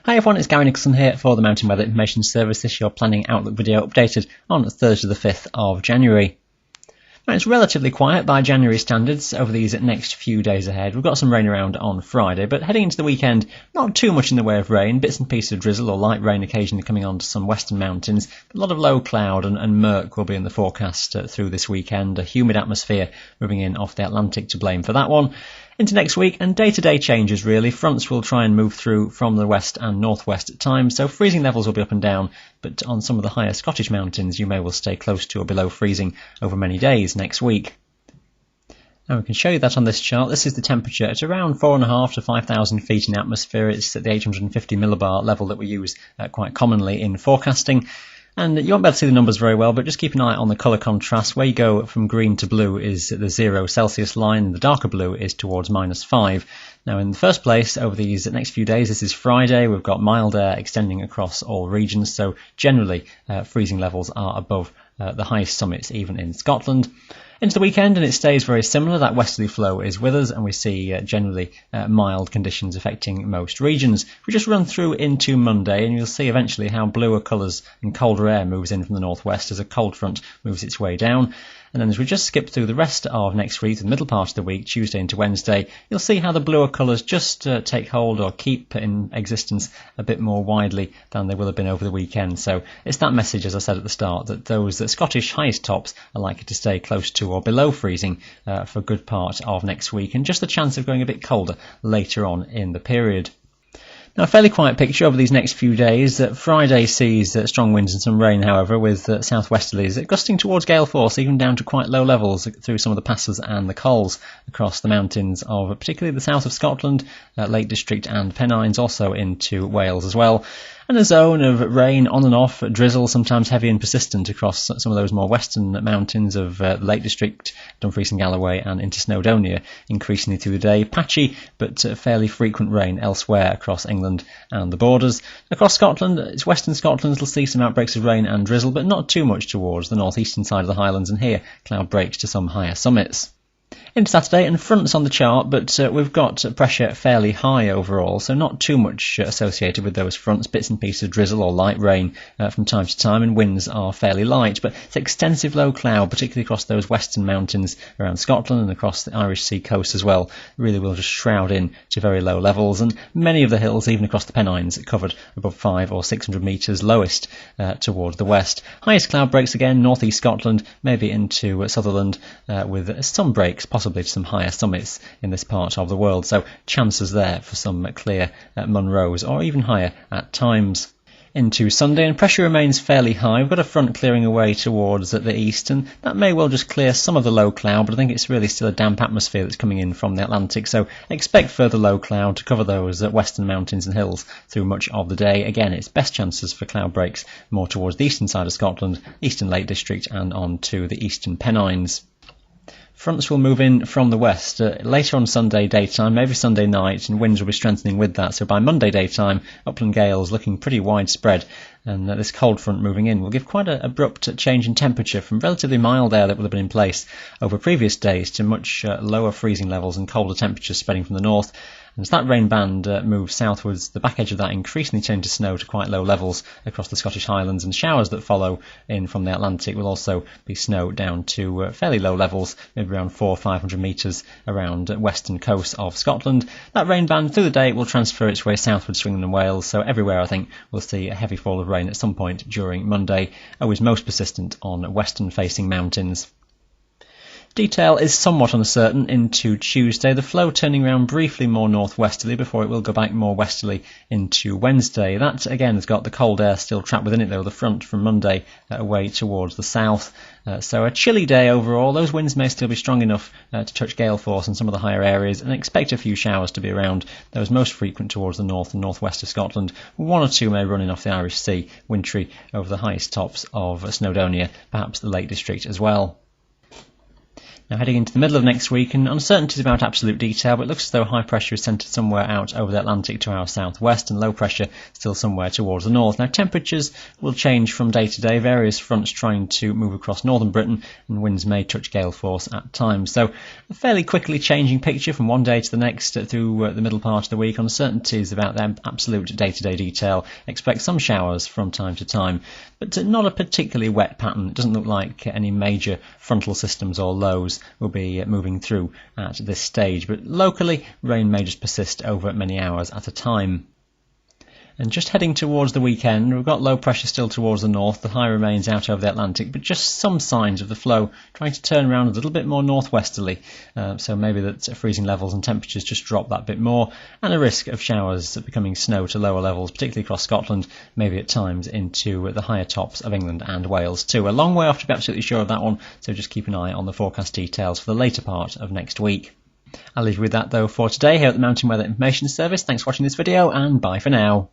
Hi everyone, it's Gary Nicholson here for the Mountain Weather Information Service. This is your planning outlook video updated on Thursday the 5th of January. Now, it's relatively quiet by January standards over these next few days ahead. We've got some rain around on Friday, but heading into the weekend, not too much in the way of rain. Bits and pieces of drizzle or light rain occasionally coming onto some western mountains. A lot of low cloud and murk will be in the forecast through this weekend. A humid atmosphere moving in off the Atlantic to blame for that one. Into next week, and day-to-day changes really. Fronts will try and move through from the west and northwest at times, so freezing levels will be up and down, but on some of the higher Scottish mountains you may well stay close to or below freezing over many days next week. Now we can show you that on this chart. This is the temperature at around 4,500 to 5,000 feet in the atmosphere. It's at the 850 millibar level that we use quite commonly in forecasting. And you won't be able to see the numbers very well, but just keep an eye on the colour contrast. Where you go from green to blue is the 0 Celsius line, and the darker blue is towards -5. Now, in the first place, over these next few days, this is Friday, we've got mild air extending across all regions, so generally freezing levels are above the highest summits, even in Scotland. Into the weekend, and it stays very similar. That westerly flow is with us, and we see generally mild conditions affecting most regions. We just run through into Monday, and you'll see eventually how bluer colours and colder air moves in from the northwest as a cold front moves its way down. And then as we just skip through the rest of next week, the middle part of the week, Tuesday into Wednesday, you'll see how the bluer colours just take hold or keep in existence a bit more widely than they will have been over the weekend. So it's that message, as I said at the start, that those Scottish highest tops are likely to stay close to or below freezing for a good part of next week, and just the chance of going a bit colder later on in the period. Now, a fairly quiet picture over these next few days. Friday sees strong winds and some rain, however, with southwesterlies gusting towards gale force, even down to quite low levels through some of the passes and the cols across the mountains of particularly the south of Scotland, Lake District and Pennines, also into Wales as well. And a zone of rain on and off, drizzle, sometimes heavy and persistent across some of those more western mountains of the Lake District, Dumfries and Galloway, and into Snowdonia, increasingly through the day. Patchy but fairly frequent rain elsewhere across England and the borders. Across Scotland, it's western Scotland, we'll see some outbreaks of rain and drizzle, but not too much towards the northeastern side of the Highlands, and here cloud breaks to some higher summits. Into Saturday, and fronts on the chart, but we've got pressure fairly high overall, so not too much associated with those fronts. Bits and pieces of drizzle or light rain from time to time, and winds are fairly light, but it's extensive low cloud, particularly across those western mountains around Scotland and across the Irish Sea coast as well. Really will just shroud in to very low levels, and many of the hills, even across the Pennines, covered above 500 or 600 metres, lowest towards the west. Highest cloud breaks again, northeast Scotland, maybe into Sutherland, with some breaks, possibly to some higher summits in this part of the world, so chances there for some clear Munros, or even higher at times. Into Sunday, and pressure remains fairly high. We've got a front clearing away towards the east, and that may well just clear some of the low cloud, but I think it's really still a damp atmosphere that's coming in from the Atlantic, so expect further low cloud to cover those western mountains and hills through much of the day. Again, it's best chances for cloud breaks more towards the eastern side of Scotland, eastern Lake District, and on to the eastern Pennines. Fronts will move in from the west later on Sunday daytime, maybe Sunday night, and winds will be strengthening with that. So by Monday daytime, upland gales looking pretty widespread, and this cold front moving in will give quite an abrupt change in temperature from relatively mild air that will have been in place over previous days to much lower freezing levels and colder temperatures spreading from the north. And as that rain band moves southwards, the back edge of that increasingly turns to snow to quite low levels across the Scottish Highlands, and showers that follow in from the Atlantic will also be snow down to fairly low levels, maybe around 400 or 500 metres around western coast of Scotland. That rain band through the day will transfer its way southwards to England and Wales, so everywhere I think we'll see a heavy fall of rain at some point during Monday, always most persistent on western facing mountains. Detail is somewhat uncertain into Tuesday, the flow turning around briefly more northwesterly before it will go back more westerly into Wednesday. That again has got the cold air still trapped within it though, the front from Monday away towards the south. So a chilly day overall. Those winds may still be strong enough to touch gale force in some of the higher areas, and expect a few showers to be around. Those most frequent towards the north and northwest of Scotland. One or two may run in off the Irish Sea, wintry over the highest tops of Snowdonia, perhaps the Lake District as well. Now heading into the middle of next week, and uncertainties about absolute detail, but it looks as though high pressure is centred somewhere out over the Atlantic to our southwest and low pressure still somewhere towards the north. Now temperatures will change from day to day, various fronts trying to move across northern Britain, and winds may touch gale force at times. So a fairly quickly changing picture from one day to the next through the middle part of the week. Uncertainties about the absolute day-to-day detail. Expect some showers from time to time, but not a particularly wet pattern. It doesn't look like any major frontal systems or lows will be moving through at this stage, but locally rain may just persist over many hours at a time. And just heading towards the weekend, we've got low pressure still towards the north, the high remains out over the Atlantic, but just some signs of the flow trying to turn around a little bit more northwesterly, so maybe that freezing levels and temperatures just drop that bit more, and a risk of showers becoming snow to lower levels, particularly across Scotland, maybe at times into the higher tops of England and Wales too. A long way off to be absolutely sure of that one, so just keep an eye on the forecast details for the later part of next week. I'll leave you with that though for today here at the Mountain Weather Information Service. Thanks for watching this video, and bye for now.